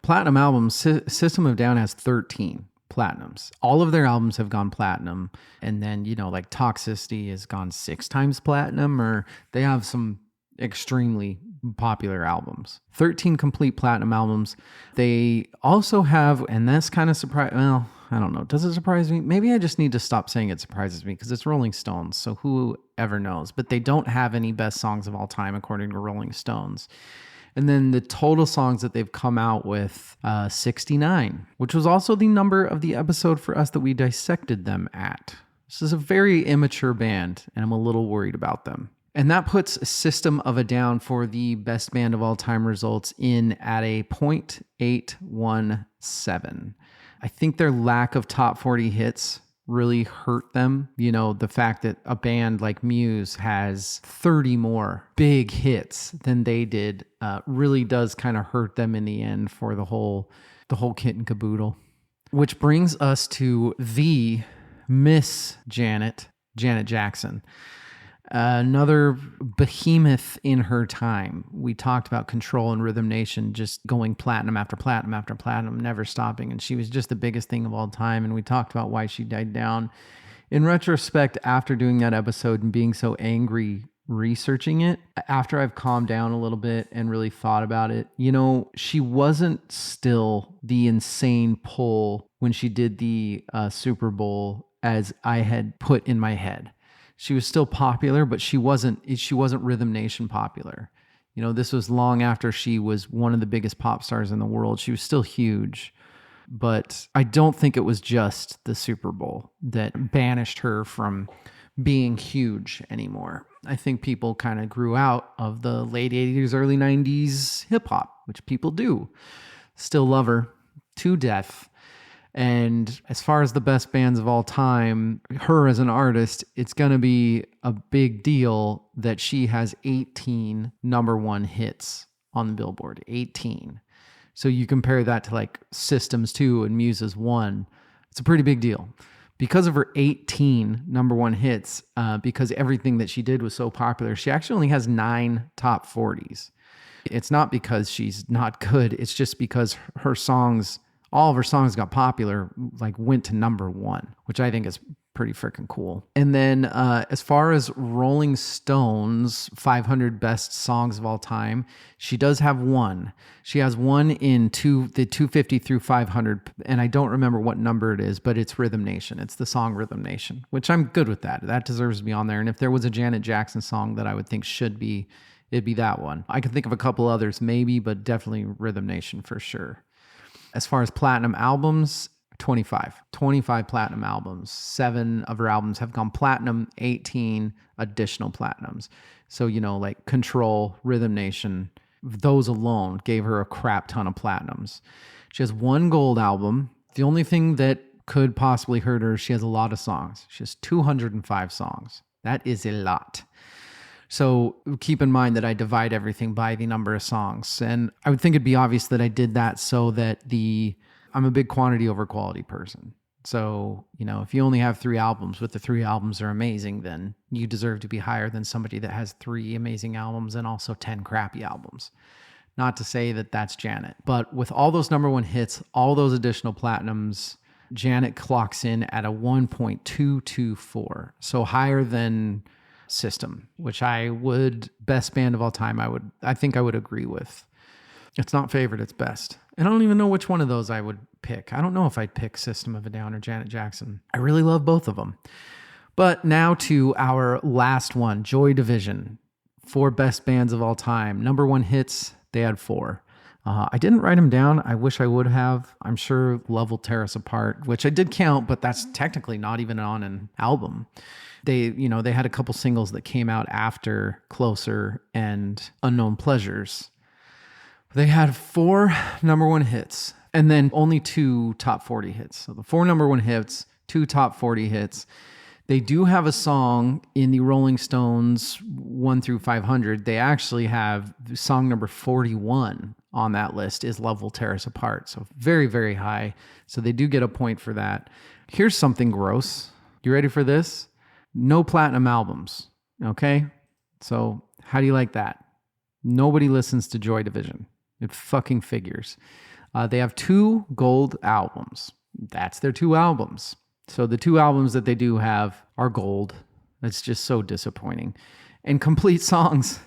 Platinum albums, System of a Down has 13 platinums. All of their albums have gone platinum. And then, like Toxicity has gone 6 times platinum, or they have some extremely popular albums. 13 complete platinum albums. They also have, and that's kind of surprising, well, I don't know. Does it surprise me? Maybe I just need to stop saying it surprises me because it's Rolling Stones. So who ever knows? But they don't have any best songs of all time according to Rolling Stones. And then the total songs that they've come out with, 69, which was also the number of the episode for us that we dissected them at. This is a very immature band, and I'm a little worried about them. And that puts System of a Down for the best band of all time results in at a 0.817. I think their lack of top 40 hits really hurt them. The fact that a band like Muse has 30 more big hits than they did really does kind of hurt them in the end for the whole kit and caboodle. Which brings us to the Miss Janet Jackson. Another behemoth in her time. We talked about Control and Rhythm Nation just going platinum after platinum after platinum, never stopping. And she was just the biggest thing of all time. And we talked about why she died down. In retrospect, after doing that episode and being so angry researching it, after I've calmed down a little bit and really thought about it, she wasn't still the insane pull when she did the Super Bowl as I had put in my head. She was still popular, but she wasn't Rhythm Nation popular. This was long after she was one of the biggest pop stars in the world. She was still huge, but I don't think it was just the Super Bowl that banished her from being huge anymore. I think people kind of grew out of the late 80s, early 90s hip hop, which people do. Still love her to death. And as far as the best bands of all time, her as an artist, it's going to be a big deal that she has 18 number one hits on the Billboard. 18. So you compare that to like Systems 2 and Muses 1. It's a pretty big deal. Because of her 18 number one hits, because everything that she did was so popular, she actually only has 9 top 40s. It's not because she's not good. It's just because all of her songs got popular, like went to number one, which I think is pretty freaking cool. And then as far as Rolling Stone's 500 best songs of all time, she does have one. She has one in the 250 through 500, and I don't remember what number it is, but it's Rhythm Nation. It's the song Rhythm Nation, which I'm good with that. That deserves to be on there. And if there was a Janet Jackson song that I would think should be, it'd be that one. I can think of a couple others maybe, but definitely Rhythm Nation for sure. As far as platinum albums, 25 platinum albums. 7 of her albums have gone platinum, 18 additional platinums. So, like Control, Rhythm Nation, those alone gave her a crap ton of platinums. She has 1 gold album. The only thing that could possibly hurt her is she has a lot of songs. She has 205 songs. That is a lot. So keep in mind that I divide everything by the number of songs. And I would think it'd be obvious that I did that so that I'm a big quantity over quality person. So, if you only have 3 albums, but the 3 albums are amazing, then you deserve to be higher than somebody that has 3 amazing albums and also 10 crappy albums. Not to say that that's Janet, but with all those number one hits, all those additional platinums, Janet clocks in at a 1.224. So higher than System, which best band of all time, I think I would agree with. It's not favorite, it's best. And I don't even know which one of those I would pick. I don't know if I'd pick System of a Down or Janet Jackson. I really love both of them. But now to our last one, Joy Division. 4 best bands of all time. Number one hits, they had 4. I didn't write them down. I wish I would have. I'm sure Love Will Tear Us Apart, which I did count, but that's technically not even on an album. They had a couple singles that came out after Closer and Unknown Pleasures. They had 4 number one hits and then only 2 top 40 hits. So the 4 number one hits, 2 top 40 hits. They do have a song in the Rolling Stones 1 through 500. They actually have song number 41 on that list is Love Will Tear Us Apart. So very, very high. So they do get a point for that. Here's something gross. You ready for this? No platinum albums. Okay? So how do you like that? Nobody listens to Joy Division. It fucking figures. They have 2 gold albums. That's their 2 albums. So the 2 albums that they do have are gold. That's just so disappointing. And complete songs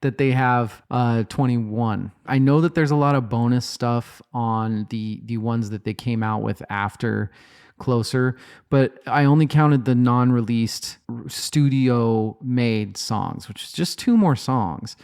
that they have 21. I know that there's a lot of bonus stuff on the ones that they came out with after Closer, but I only counted the non-released studio-made songs, which is just 2 more songs.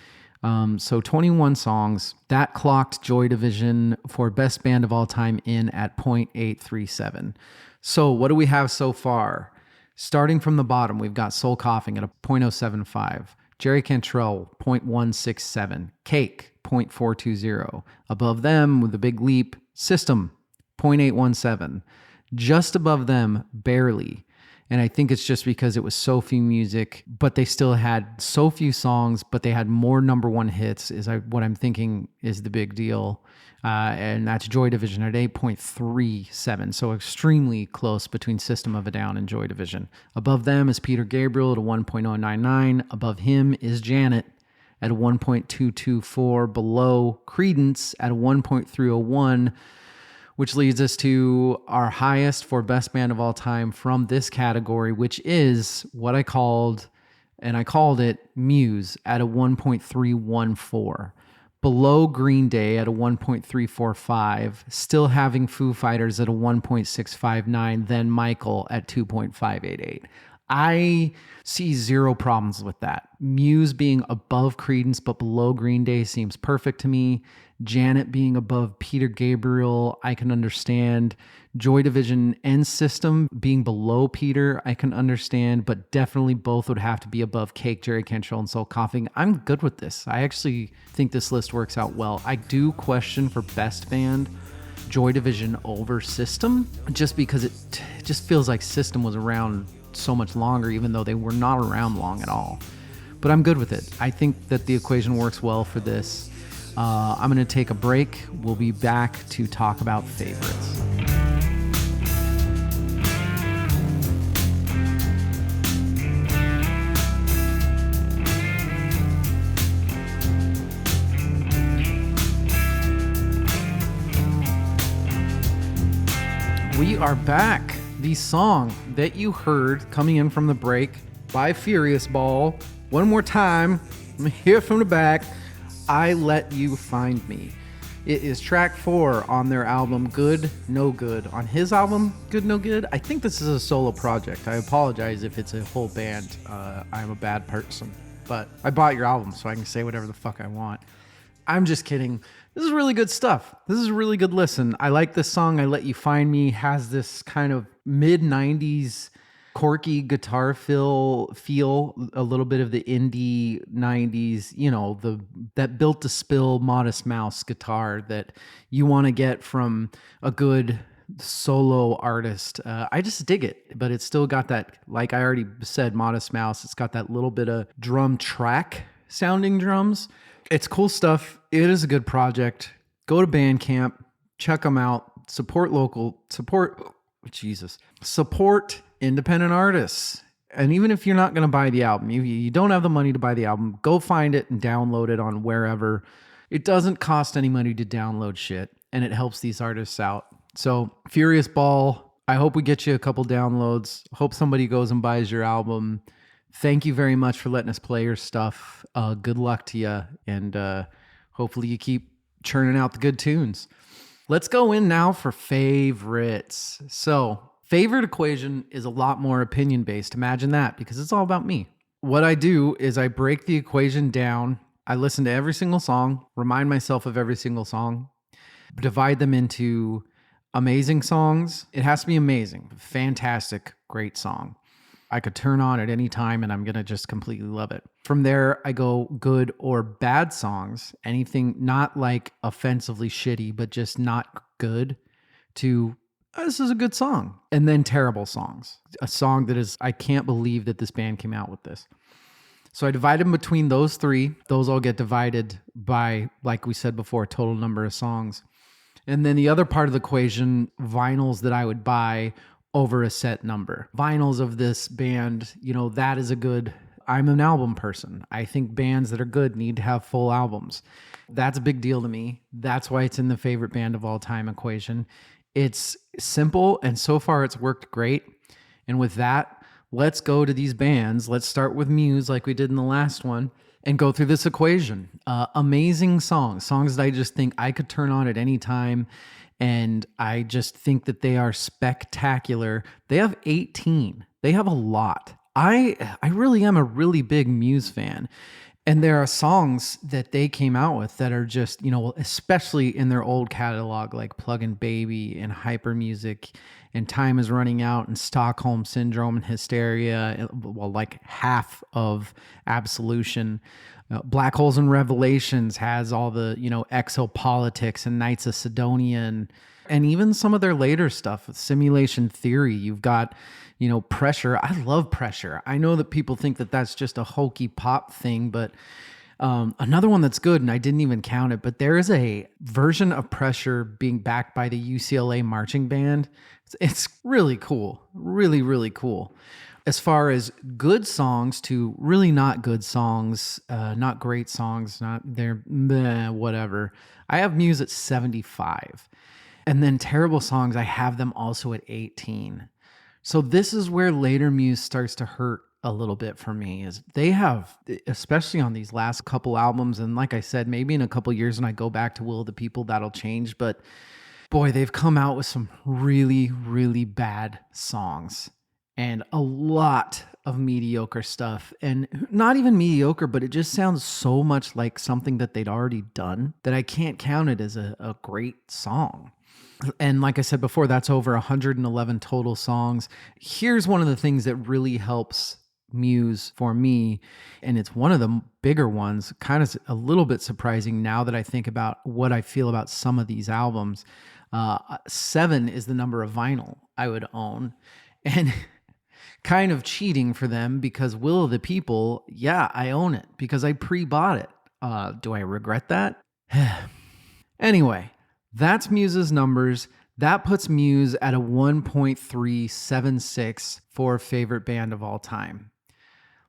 So 21 songs. That clocked Joy Division for best band of all time in at 0.837. So what do we have so far? Starting from the bottom, we've got Soul Coughing at a 0.075. Jerry Cantrell, 0.167. Cake, 0.420. Above them, with a big leap, System, 0.817. Just above them, barely, And I think it's just because it was so few music, but they still had so few songs, but they had more number one hits what I'm thinking is the big deal. And that's Joy Division at 8.37. So extremely close between System of a Down and Joy Division. Above them is Peter Gabriel at a 1.099. Above him is Janet at a 1.224. Below Credence at a 1.301, which leads us to our highest for best band of all time from this category, which is what I called it Muse at a 1.314. Below Green Day at a 1.345, still having Foo Fighters at a 1.659, then Michael at 2.588. I see zero problems with that. Muse being above Creedence but below Green Day seems perfect to me. Janet being above Peter Gabriel, I can understand. Joy Division and System being below Peter, I can understand, but definitely both would have to be above Cake, Jerry Cantrell, and Soul Coughing. I'm good with this. I actually think this list works out well. I do question for best band Joy Division over System, just because it just feels like System was around so much longer, even though they were not around long at all. But I'm good with it. I think that the equation works well for this. I'm going to take a break. We'll be back to talk about favorites. We are back. The song that you heard coming in from the break by furiousBall. One more time, I'm here from the back. I Let You Find Me. It is track 4 on their album Good No Good. On his album Good No Good, I think this is a solo project. I apologize if it's a whole band. I'm a bad person, but I bought your album so I can say whatever the fuck I want. I'm just kidding. This is really good stuff. This is a really good listen. I like this song. I Let You Find Me has this kind of mid-90s quirky guitar feel, a little bit of the indie 90s, that Built to Spill Modest Mouse guitar that you want to get from a good solo artist. I just dig it, but it's still got that, like I already said, Modest Mouse. It's got that little bit of drum track sounding drums. It's cool stuff. It is a good project. Go to Bandcamp, check them out, support independent artists. And even if you're not going to buy the album, you don't have the money to buy the album, go find it and download it on wherever. It doesn't cost any money to download shit, and it helps these artists out. So furiousBall, I hope we get you a couple downloads. Hope somebody goes and buys your album. Thank you very much for letting us play your stuff. Good luck to you, and hopefully you keep churning out the good tunes. Let's go in now for favorites. So favorite equation is a lot more opinion-based. Imagine that, because it's all about me. What I do is I break the equation down. I listen to every single song, remind myself of every single song, divide them into amazing songs. It has to be amazing, fantastic, great song. I could turn on at any time and I'm going to just completely love it. From there, I go good or bad songs, anything not like offensively shitty, but just not good, to this is a good song. And then terrible songs, a song that is, I can't believe that this band came out with this. So I divide them between those three. Those all get divided by, like we said before, total number of songs. And then the other part of the equation, vinyls that I would buy over a set number. Vinyls of this band, that is a good, I'm an album person. I think bands that are good need to have full albums. That's a big deal to me. That's why it's in the favorite band of all time equation. It's simple, and so far it's worked great. And with that, let's go to these bands. Let's start with Muse like we did in the last one and go through this equation. Amazing songs that I just think I could turn on at any time. And I just think that they are spectacular. They have 18. They have a lot. I really am a really big Muse fan. And there are songs that they came out with that are just, especially in their old catalog, like Plugin' Baby and Hyper Music and Time Is Running Out and Stockholm Syndrome and Hysteria, well, like half of Absolution. Black Holes and Revelations has all the, Exopolitics and Knights of Sidonia and And even some of their later stuff, Simulation Theory, you've got, Pressure. I love Pressure. I know that people think that that's just a hokey pop thing, but another one that's good, and I didn't even count it, but there is a version of Pressure being backed by the UCLA marching band. It's really cool. Really, really cool. As far as good songs to really not good songs, not great songs, not they're meh, whatever. I have Muse at 75. And then terrible songs, I have them also at 18. So this is where later Muse starts to hurt a little bit for me, is they have, especially on these last couple albums, and like I said, maybe in a couple years when I go back to Will of the People, that'll change. But boy, they've come out with some really, really bad songs and a lot of mediocre stuff. And not even mediocre, but it just sounds so much like something that they'd already done that I can't count it as a great song. And like I said before, that's over 111 total songs. Here's one of the things that really helps Muse for me, and it's one of the bigger ones, kind of a little bit surprising now that I think about what I feel about some of these albums. 7 is the number of vinyl I would own. And kind of cheating for them because Will of the People, yeah, I own it because I pre-bought it. Do I regret that? Anyway, that's Muse's numbers. That puts Muse at a 1.376 for favorite band of all time.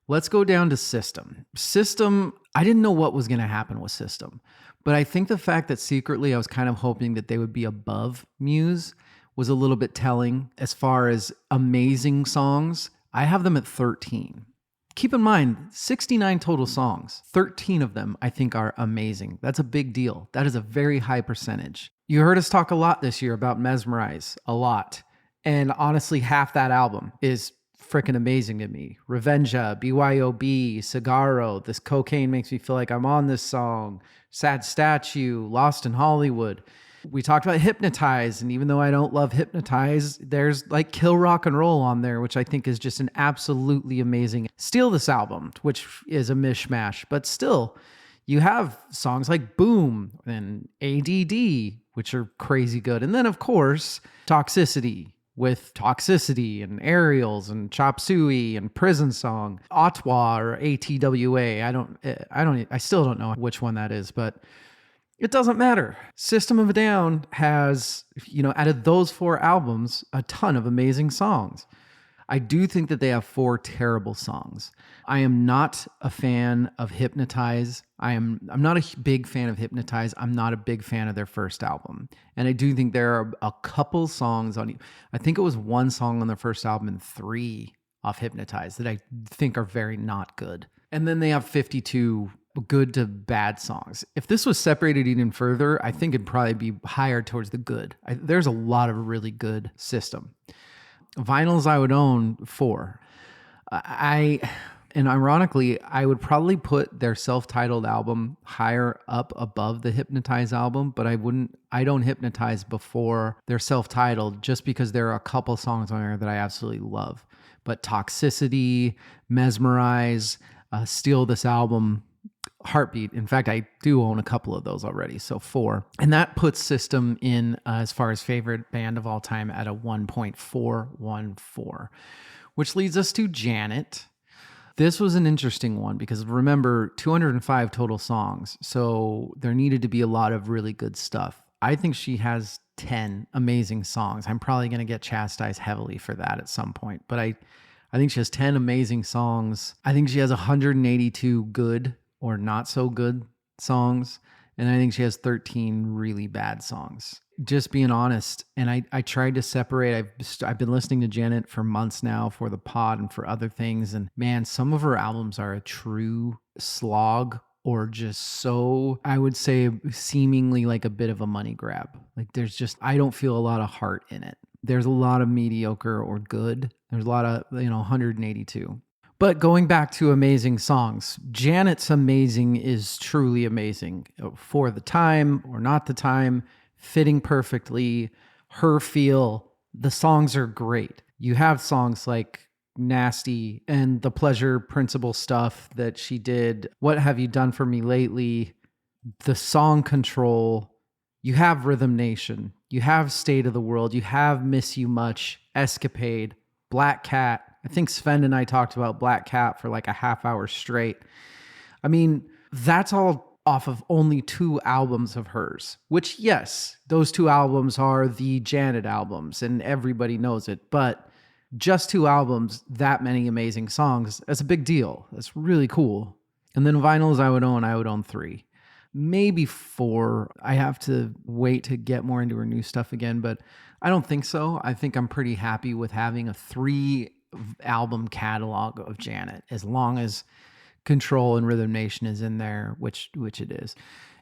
Let's go down to System. System, I didn't know what was going to happen with System, but I think the fact that secretly I was kind of hoping that they would be above Muse was a little bit telling. As far as amazing songs, I have them at 13. Keep in mind, 69 total songs, 13 of them I think are amazing. That's a big deal. That is a very high percentage. You heard us talk a lot this year about Mesmerize, a lot. And honestly, half that album is freaking amazing to me. Revenja, BYOB, Cigarro, This Cocaine Makes Me Feel Like I'm on This Song, Sad Statue, Lost in Hollywood. We talked about Hypnotize, and even though I don't love Hypnotize, there's like Kill Rock and Roll on there, which I think is just an absolutely amazing Steal This album, which is a mishmash, but still, you have songs like Boom and ADD, which are crazy good. And then, of course, Toxicity with Toxicity and Aerials and Chop Suey and Prison Song, Atwa or ATWA. I still don't know which one that is, but it doesn't matter. System of a Down has, out of those 4 albums, a ton of amazing songs. I do think that they have 4 terrible songs. I am not a fan of Hypnotize. I'm not a big fan of Hypnotize. I'm not a big fan of their first album. And I do think there are a couple songs on, I think it was 1 song on their first album and 3 off Hypnotize that I think are very not good. And then they have 52 good to bad songs. If this was separated even further, I think it'd probably be higher towards the good. There's a lot of really good System. Vinyls I would own 4. And ironically, I would probably put their self-titled album higher up above the Hypnotize album, but I don't Hypnotize before their self-titled just because there are a couple songs on there that I absolutely love. But Toxicity, Mesmerize, Steal This album, Heartbeat. In fact, I do own a couple of those already, so 4. And that puts System in, as far as favorite band of all time, at a 1.414, which leads us to Janet. This was an interesting one because remember, 205 total songs, so there needed to be a lot of really good stuff. I think she has 10 amazing songs. I'm probably going to get chastised heavily for that at some point, but I think she has 10 amazing songs. I think she has 182 good or not so good songs, and I think she has 13 really bad songs. Just being honest, and I tried to separate. I've been listening to Janet for months now for the pod and for other things, and man, some of her albums are a true slog or just so, I would say, seemingly like a bit of a money grab. Like I don't feel a lot of heart in it. There's a lot of mediocre or good. There's a lot of, 182. But going back to amazing songs, Janet's amazing is truly amazing for the time or not the time. Fitting perfectly, her feel, the songs are great. You have songs like Nasty and the Pleasure Principle stuff that she did, What Have You Done For Me Lately, the song Control. You have Rhythm Nation. You have State of the World. You have Miss You Much, Escapade, Black Cat. I think Sven and I talked about Black Cat for like a half hour straight. I mean, that's all off of only 2 albums of hers, which, yes, those 2 albums are the Janet albums and everybody knows it, but just 2 albums, that many amazing songs, that's a big deal. That's really cool. And then vinyls I would own 3. Maybe 4. I have to wait to get more into her new stuff again, but I don't think so. I think I'm pretty happy with having a 3 album catalog of Janet, as long as Control and Rhythm Nation is in there, which it is.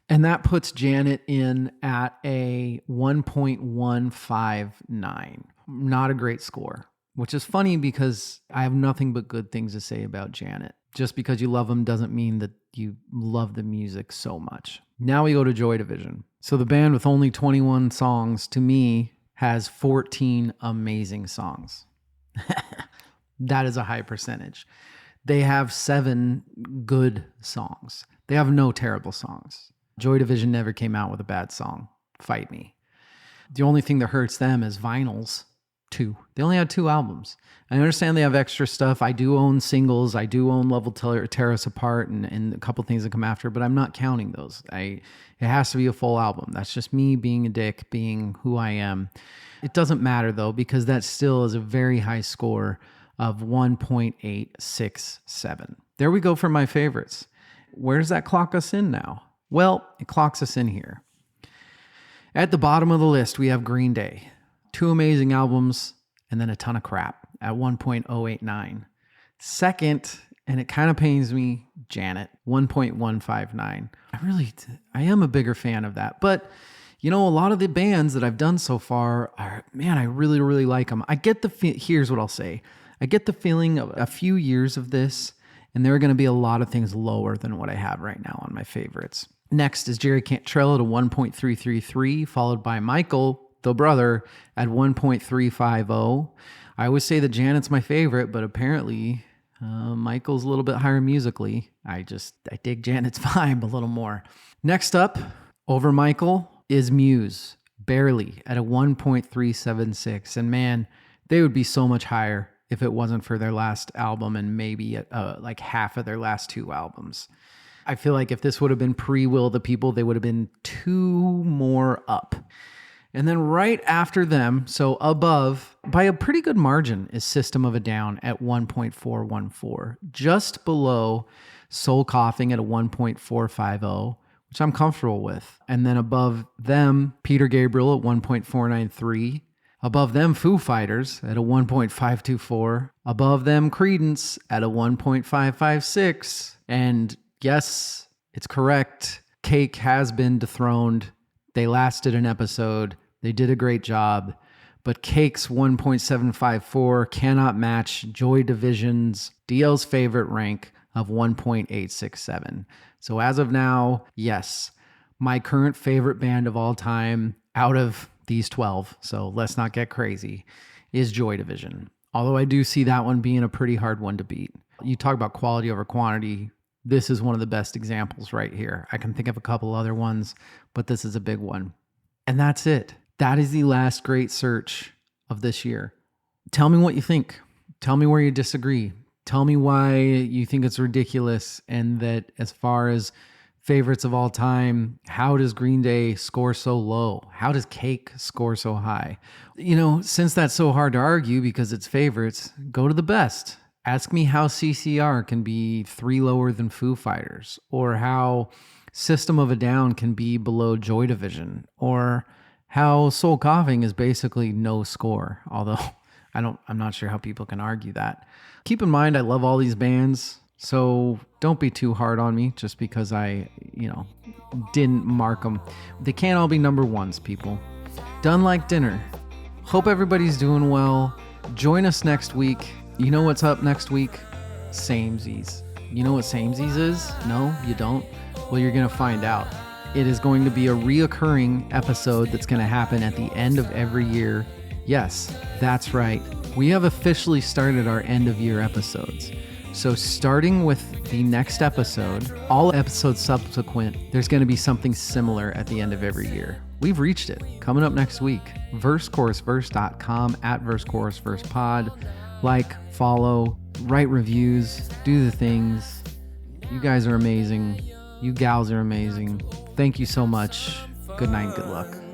And that puts Janet in at a 1.159. Not a great score, which is funny because I have nothing but good things to say about Janet. Just because you love them doesn't mean that you love the music so much. Now we go to Joy Division. So the band with only 21 songs, to me, has 14 amazing songs. That is a high percentage. They have 7 good songs. They have no terrible songs. Joy Division never came out with a bad song. Fight me. The only thing that hurts them is vinyls. 2. They only had 2 albums. I understand they have extra stuff. I do own singles. I do own Love Will Tear Us Apart and a couple things that come after, but I'm not counting those. It has to be a full album. That's just me being a dick, being who I am. It doesn't matter though, because that still is a very high score of 1.867. There we go for my favorites. Where does that clock us in now? Well, it clocks us in here. At the bottom of the list, we have Green Day. 2 amazing albums and then a ton of crap at 1.089. Second, and it kind of pains me, Janet, 1.159. I am a bigger fan of that. But, you know, a lot of the bands that I've done so far are, man, I really, really like them. Here's what I'll say. I get the feeling of a few years of this, and there are going to be a lot of things lower than what I have right now on my favorites. Next is Jerry Cantrell at a 1.333, followed by Michael, the brother, at 1.350. I always say that Janet's my favorite, but apparently Michael's a little bit higher musically. I dig Janet's vibe a little more. Next up, over Michael, is Muse, barely, at a 1.376. And man, they would be so much higher if it wasn't for their last album and maybe like half of their last 2 albums. I feel like if this would have been pre-Will the People, they would have been 2 more up. And then right after them, so above, by a pretty good margin, is System of a Down at 1.414. Just below Soul Coughing at a 1.450, which I'm comfortable with. And then above them, Peter Gabriel at 1.493. Above them, Foo Fighters at a 1.524. Above them, Creedence at a 1.556. And yes, it's correct. Cake has been dethroned. They lasted an episode. They did a great job. But Cake's 1.754 cannot match Joy Division's DL's favorite rank of 1.867. So as of now, yes, my current favorite band of all time out of these 12, so let's not get crazy, is Joy Division. Although I do see that one being a pretty hard one to beat. You talk about quality over quantity. This is one of the best examples right here. I can think of a couple other ones, but this is a big one. And that's it. That is the last great search of this year. Tell me what you think. Tell me where you disagree. Tell me why you think it's ridiculous, and that as far as favorites of all time, how does Green Day score so low? How does Cake score so high? You know, since that's so hard to argue because it's favorites, go to the best. Ask me how CCR can be 3 lower than Foo Fighters, or how System of a Down can be below Joy Division, or how Soul Coughing is basically no score. Although I'm not sure how people can argue that. Keep in mind, I love all these bands, so don't be too hard on me just because I, didn't mark them. They can't all be number ones, people. Done like dinner. Hope everybody's doing well. Join us next week. You know what's up next week? Samesies. You know what Samesies is? No, you don't? Well, you're going to find out. It is going to be a reoccurring episode that's going to happen at the end of every year. Yes, that's right. We have officially started our end of year episodes. So starting with the next episode, all episodes subsequent, there's going to be something similar at the end of every year. We've reached it. Coming up next week, versechorussverse.com, at versechorussversepod. Like, follow, write reviews, do the things. You guys are amazing. You gals are amazing. Thank you so much. Good night and good luck.